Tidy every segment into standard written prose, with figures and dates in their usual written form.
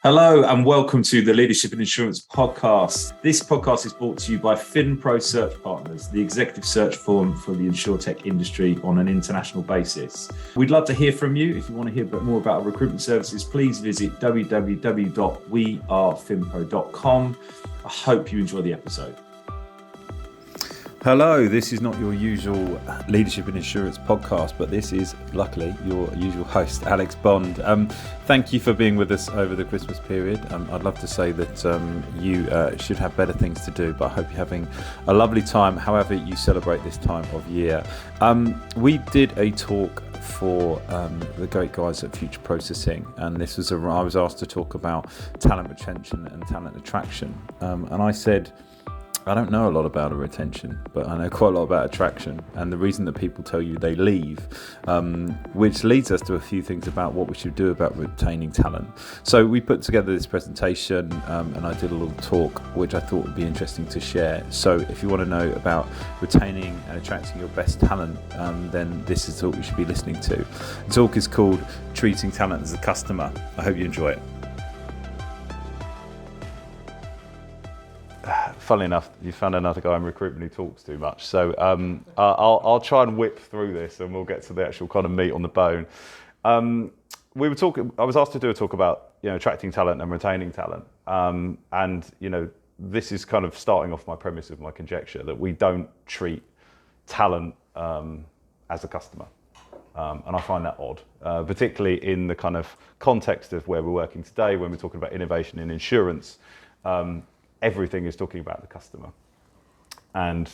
Hello and welcome to the Leadership in Insurance podcast. This podcast is brought to you by FinPro Search Partners, the executive search firm for the insurtech industry on an international basis. We'd love to hear from you. If you want to hear a bit more about our recruitment services, please visit www.wearefinpro.com. I hope you enjoy the episode. Hello, this is not your usual Leadership in Insurance podcast, but this is, luckily, your usual host, Alex Bond. Thank you for being with us over the Christmas period. I'd love to say that you should have better things to do, but I hope you're having a lovely time, however you celebrate this time of year. We did a talk for the great guys at Future Processing, and this was I was asked to talk about talent retention and talent attraction, and I said, I don't know a lot about retention, but I know quite a lot about attraction and the reason that people tell you they leave, which leads us to a few things about what we should do about retaining talent. So we put together this presentation and I did a little talk which I thought would be interesting to share. So if you want to know about retaining and attracting your best talent, then this is the talk you should be listening to. The talk is called Treating Talent as a Customer. I hope you enjoy it. Funnily enough, you found another guy in recruitment who talks too much. So I'll try and whip through this and we'll get to the actual kind of meat on the bone. We were talking. I was asked to do a talk about attracting talent and retaining talent. And this is kind of starting off my premise of my conjecture that we don't treat talent as a customer. And I find that odd, particularly in the kind of context of where we're working today when we're talking about innovation in insurance. Everything is talking about the customer, and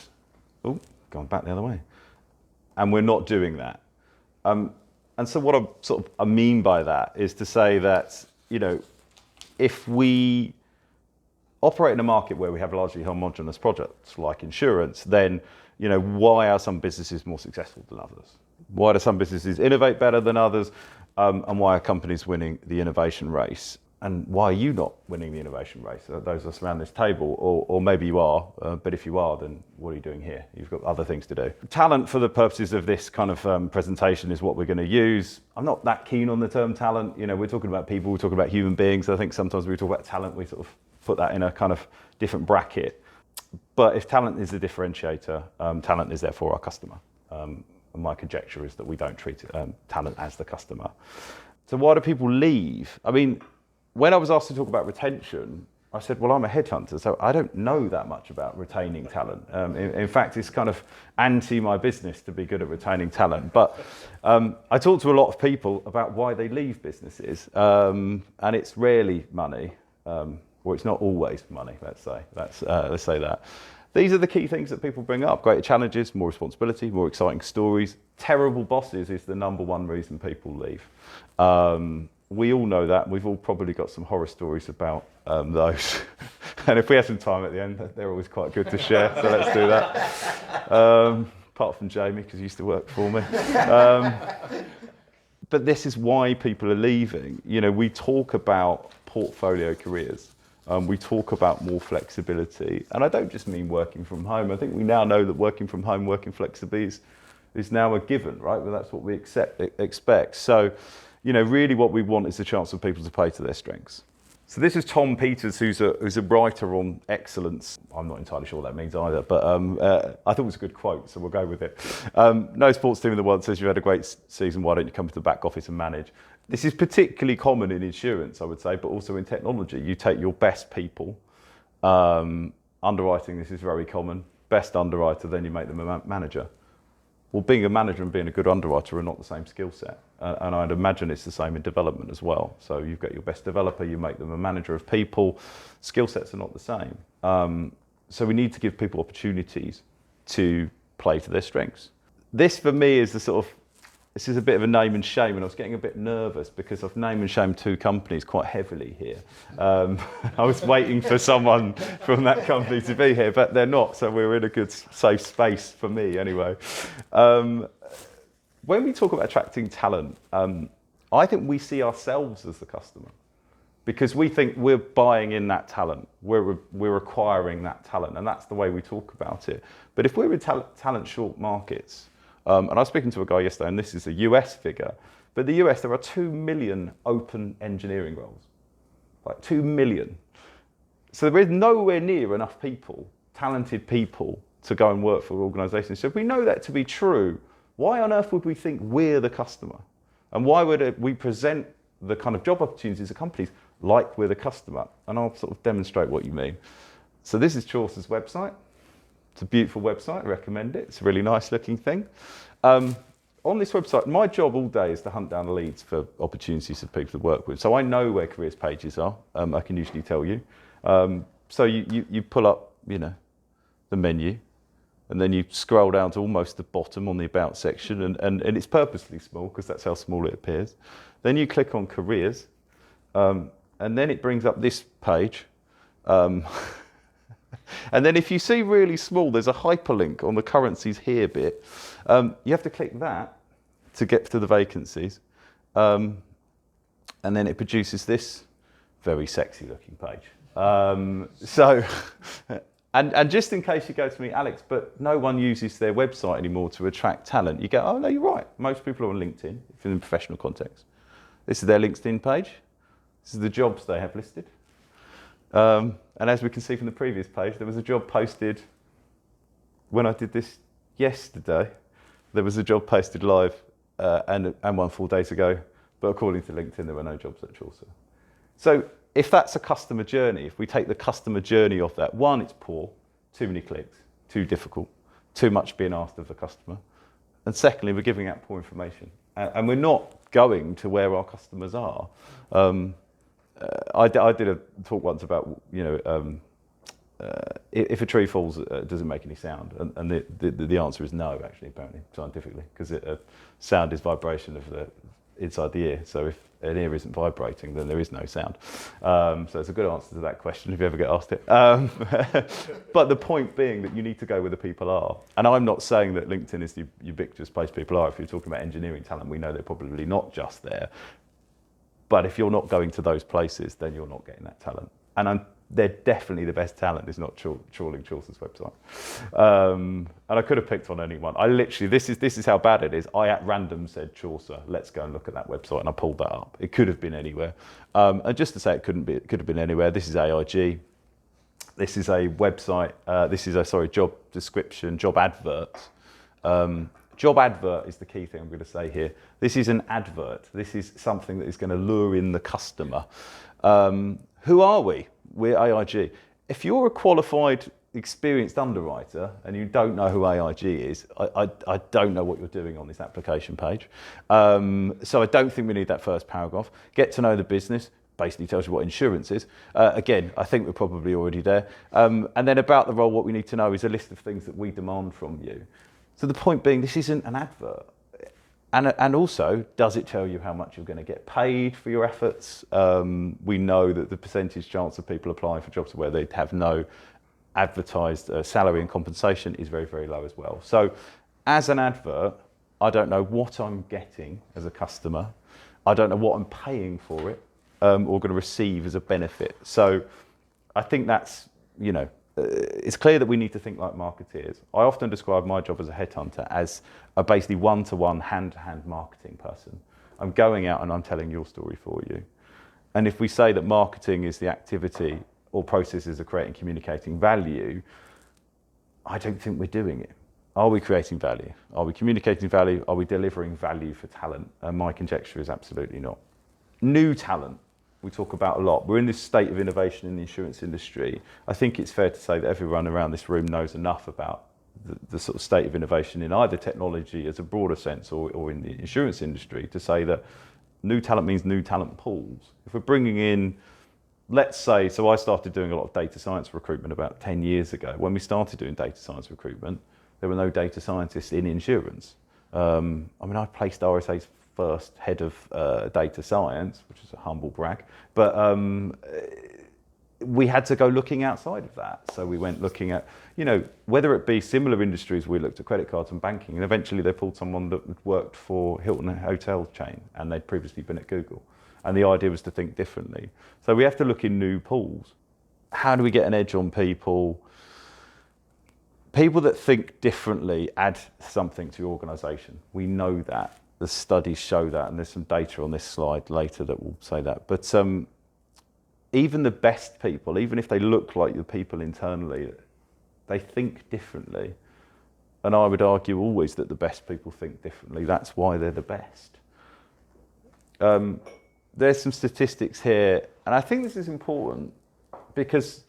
going back the other way, and we're not doing that. And so what I mean by that is to say that if we operate in a market where we have largely homogenous products like insurance, then why are some businesses more successful than others? Why do some businesses innovate better than others? And why are companies winning the innovation race? And why are you not winning the innovation race? Those of us around this table, or maybe you are, but if you are, then what are you doing here? You've got other things to do. Talent, for the purposes of this kind of presentation, is what we're going to use. I'm not that keen on the term talent. We're talking about people, we're talking about human beings. I think sometimes when we talk about talent, we sort of put that in a kind of different bracket. But if talent is a differentiator, talent is therefore our customer. And my conjecture is that we don't treat talent as the customer. So why do people leave? I mean, when I was asked to talk about retention, I said, well, I'm a headhunter, so I don't know that much about retaining talent. In fact, it's kind of anti my business to be good at retaining talent. But I talk to a lot of people about why they leave businesses, and it's rarely money, or it's not always money, let's say. Let's say that. These are the key things that people bring up. Greater challenges, more responsibility, more exciting stories. Terrible bosses is the number one reason people leave. We all know that. We've all probably got some horror stories about those. And if we have some time at the end, they're always quite good to share. So let's do that. Apart from Jamie, because he used to work for me. But this is why people are leaving. We talk about portfolio careers. We talk about more flexibility. And I don't just mean working from home. I think we now know that working from home, working flexibly is now a given, right? Well, that's what we expect. So, really what we want is the chance for people to play to their strengths. So this is Tom Peters, who's a writer on excellence. I'm not entirely sure what that means either, but I thought it was a good quote, so we'll go with it. No sports team in the world says you've had a great season, why don't you come to the back office and manage? This is particularly common in insurance, I would say, but also in technology. You take your best people. Underwriting, this is very common. Best underwriter, then you make them a manager. Well, being a manager and being a good underwriter are not the same skill set. And I'd imagine it's the same in development as well. So you've got your best developer, you make them a manager of people. Skill sets are not the same. So we need to give people opportunities to play to their strengths. This, for me, is this is a bit of a name and shame, and I was getting a bit nervous because I've name and shamed two companies quite heavily here. I was waiting for someone from that company to be here, but they're not, so we're in a good, safe space for me anyway. When we talk about attracting talent, I think we see ourselves as the customer because we think we're buying in that talent, we're acquiring that talent, and that's the way we talk about it. But if we're in talent short markets, and I was speaking to a guy yesterday, and this is a US figure, but the US, there are 2 million open engineering roles. like 2 million. So there is nowhere near enough people, talented people, to go and work for organisations. So if we know that to be true, why on earth would we think we're the customer? And why would we present the kind of job opportunities to companies like we're the customer? And I'll sort of demonstrate what you mean. So this is Chaucer's website. It's a beautiful website, I recommend it. It's a really nice looking thing. On this website, my job all day is to hunt down leads for opportunities for people to work with. So I know where careers pages are. I can usually tell you. So you pull up, the menu, and then you scroll down to almost the bottom on the About section, and it's purposely small because that's how small it appears. Then you click on Careers, and then it brings up this page. And then if you see really small, there's a hyperlink on the currencies here bit. You have to click that to get to the vacancies. And then it produces this very sexy looking page. And just in case you go to me, Alex, but no one uses their website anymore to attract talent. You go, oh no, you're right. Most people are on LinkedIn, if in a professional context. This is their LinkedIn page. This is the jobs they have listed. And as we can see from the previous page, there was a job posted when I did this yesterday. There was a job posted live and one 4 days ago, but according to LinkedIn, there were no jobs at Chaucer. So if that's a customer journey, if we take the customer journey off that, one, it's poor, too many clicks, too difficult, too much being asked of the customer. And secondly, we're giving out poor information. And we're not going to where our customers are. I did a talk once about, if a tree falls, does it make any sound? And the answer is no, actually, apparently, scientifically, because sound is vibration of the inside the ear. So if an ear isn't vibrating, then there is no sound. So it's a good answer to that question if you ever get asked it. But the point being that you need to go where the people are. And I'm not saying that LinkedIn is the ubiquitous place people are. If you're talking about engineering talent, we know they're probably not just there. But if you're not going to those places, then you're not getting that talent. And they're definitely the best talent is not trawling Chaucer's website. And I could have picked on anyone. I literally, this is how bad it is. I at random said Chaucer, let's go and look at that website, and I pulled that up. It could have been anywhere. And just to say it could have been anywhere. This is AIG. This is a website. This is a job description, job adverts. Job advert is the key thing I'm going to say here. This is an advert. This is something that is going to lure in the customer. Who are we? We're AIG. If you're a qualified, experienced underwriter and you don't know who AIG is, I don't know what you're doing on this application page. So I don't think we need that first paragraph. Get to know the business. Basically tells you what insurance is. Again, I think we're probably already there. And then about the role, what we need to know is a list of things that we demand from you. So the point being, this isn't an advert. And also, does it tell you how much you're going to get paid for your efforts? We know that the percentage chance of people applying for jobs where they have no advertised salary and compensation is very, very low as well. So as an advert, I don't know what I'm getting as a customer. I don't know what I'm paying for it or going to receive as a benefit. So I think that's, it's clear that we need to think like marketeers. I often describe my job as a headhunter as a basically one-to-one, hand-to-hand marketing person. I'm going out and I'm telling your story for you. And if we say that marketing is the activity or processes of creating, communicating value, I don't think we're doing it. Are we creating value? Are we communicating value? Are we delivering value for talent? And my conjecture is absolutely not. New talent. We talk about a lot. We're in this state of innovation in the insurance industry. I think it's fair to say that everyone around this room knows enough about the sort of state of innovation in either technology as a broader sense or in the insurance industry to say that new talent means new talent pools. If we're bringing in, let's say, so I started doing a lot of data science recruitment about 10 years ago. When we started doing data science recruitment, there were no data scientists in insurance. I placed RSA's first head of data science, which is a humble brag, but we had to go looking outside of that. So we went looking at, whether it be similar industries, we looked at credit cards and banking, and eventually they pulled someone that worked for Hilton hotel chain, and they'd previously been at Google. And the idea was to think differently. So we have to look in new pools. How do we get an edge on people? People that think differently add something to your organisation. We know that. The studies show that, and there's some data on this slide later that will say that. But even the best people, even if they look like the people internally, they think differently. And I would argue always that the best people think differently. That's why they're the best. There's some statistics here, and I think this is important because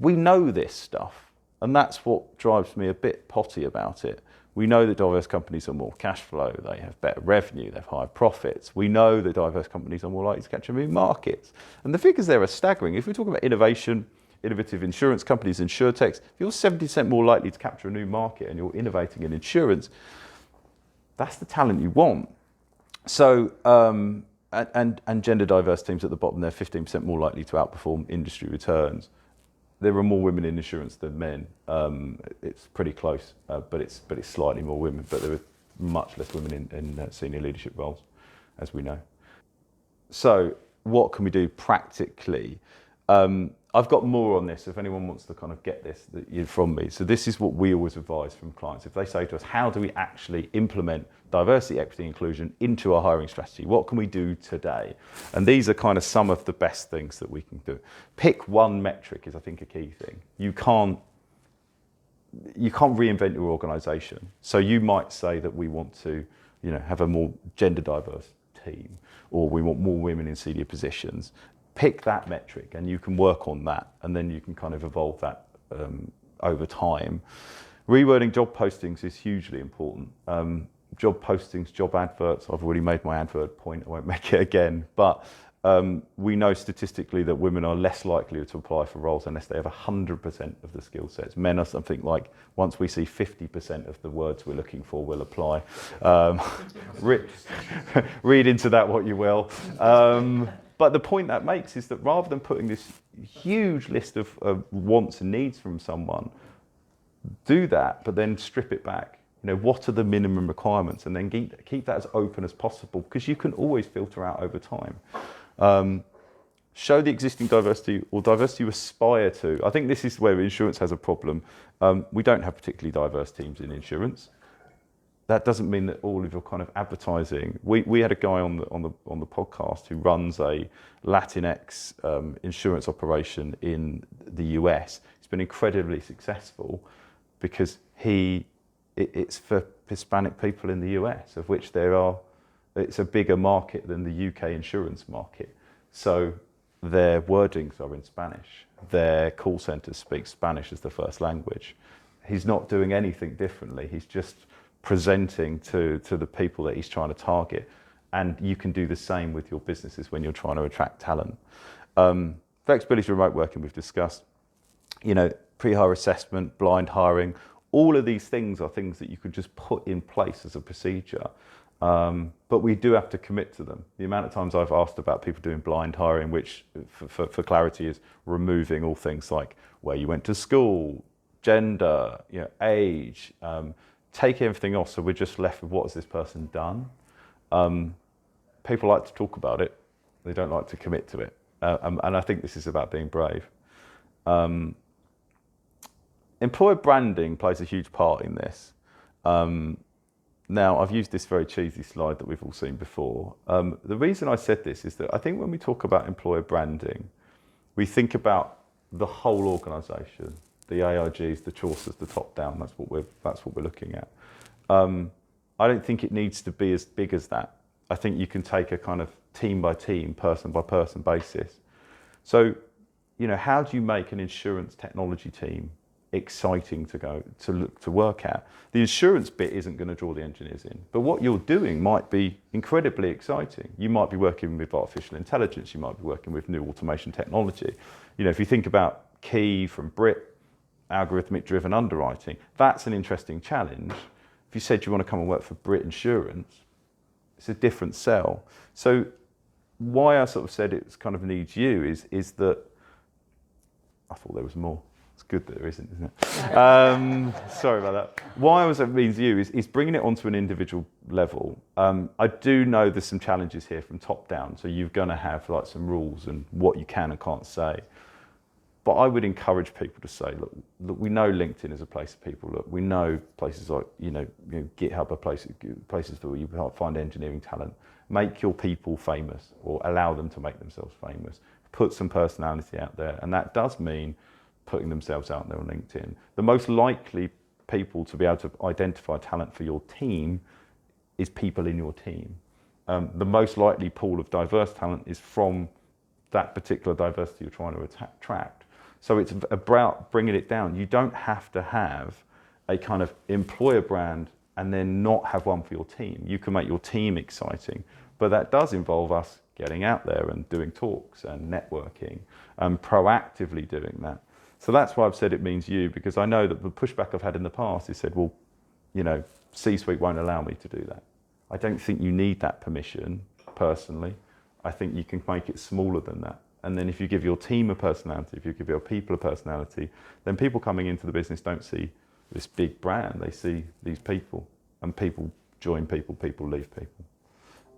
we know this stuff, and that's what drives me a bit potty about it. We know that diverse companies are more cash flow, they have better revenue, they have higher profits. We know that diverse companies are more likely to capture new markets. And the figures there are staggering. If we talk about innovation, innovative insurance companies, insurtechs, if you're 70% more likely to capture a new market and you're innovating in insurance, that's the talent you want. So, and gender diverse teams at the bottom, they're 15% more likely to outperform industry returns. There are more women in insurance than men. It's pretty close, but it's slightly more women. But there are much less women in senior leadership roles, as we know. So what can we do practically? I've got more on this if anyone wants to kind of get this from me. So this is what we always advise from clients. If they say to us, how do we actually implement diversity, equity, inclusion into our hiring strategy? What can we do today? And these are kind of some of the best things that we can do. Pick one metric is, I think, a key thing. You can't reinvent your organization. So you might say that we want to, have a more gender diverse team, or we want more women in senior positions. Pick that metric and you can work on that, and then you can kind of evolve that over time. Rewording job postings is hugely important. Job postings, job adverts, I've already made my advert point, I won't make it again, but we know statistically that women are less likely to apply for roles unless they have 100% of the skill sets. Men are something like, once we see 50% of the words we're looking for, we'll apply. Read into that what you will. But the point that makes is that rather than putting this huge list of wants and needs from someone, do that, but then strip it back. What are the minimum requirements? And then keep that as open as possible, because you can always filter out over time. Show the existing diversity or diversity you aspire to. I think this is where insurance has a problem. We don't have particularly diverse teams in insurance. That doesn't mean that all of your kind of advertising. We had a guy on the podcast who runs a Latinx insurance operation in the US. He's been incredibly successful because it's for Hispanic people in the US, of which it's a bigger market than the UK insurance market. So their wordings are in Spanish. Their call centers speak Spanish as the first language. He's not doing anything differently. He's just presenting to the people that he's trying to target. And you can do the same with your businesses when you're trying to attract talent. Flexibility, remote working, we've discussed. Pre-hire assessment, blind hiring, all of these things are things that you could just put in place as a procedure. But we do have to commit to them. The amount of times I've asked about people doing blind hiring, which for clarity is removing all things like where you went to school, gender, age, take everything off, so we're just left with what has this person done. People like to talk about it, they don't like to commit to it. And I think this is about being brave. Employer branding plays a huge part in this. Now, I've used this very cheesy slide that we've all seen before. The reason I said this is that I think when we talk about employer branding, we think about the whole organisation. The AIGs, the Chaucers, the top down, that's what we're looking at. I don't think it needs to be as big as that. I think you can take a kind of team by team, person by person basis. So, how do you make an insurance technology team exciting to work at? The insurance bit isn't going to draw the engineers in, but what you're doing might be incredibly exciting. You might be working with artificial intelligence, you might be working with new automation technology. If you think about Key from Brit, algorithmic driven underwriting, that's an interesting challenge. If you said you want to come and work for Brit Insurance, it's a different sell. So why I sort of said it kind of needs you is that, I thought there was more. It's good that there isn't it? Sorry about that. Why it means you is bringing it onto an individual level. I do know there's some challenges here from top down, so you're going to have like some rules and what you can and can't say. But I would encourage people to say, look, we know LinkedIn is a place of people. Look, we know places like, GitHub are places where you find engineering talent. Make your people famous, or allow them to make themselves famous. put some personality out there. And that does mean putting themselves out there on LinkedIn. The most likely people to be able to identify talent for your team is people in your team. The most likely pool of diverse talent is from that particular diversity you're trying to attract. So it's about bringing it down. You don't have to have a kind of employer brand and then not have one for your team. You can make your team exciting, but that does involve us getting out there and doing talks and networking and proactively doing that. So that's why I've said it means you, because I know that the pushback I've had in the past is said, well, you know, C-suite won't allow me to do that. I don't think you need that permission, personally. I think you can make it smaller than that. And then if you give your team a personality, if you give your people a personality, then people coming into the business don't see this big brand, they see these people, and people join people, people leave people.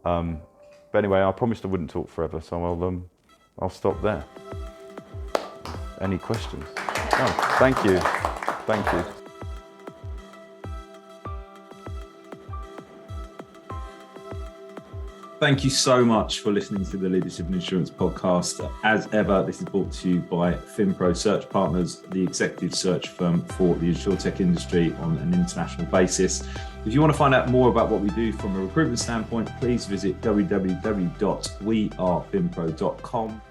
But anyway, I promised I wouldn't talk forever, so I'll stop there. Any questions? Oh, thank you. Thank you. Thank you so much for listening to the Leadership and Insurance podcast. As ever, this is brought to you by FinPro Search Partners, the executive search firm for the insurtech industry on an international basis. If you want to find out more about what we do from a recruitment standpoint, please visit www.wearefinpro.com.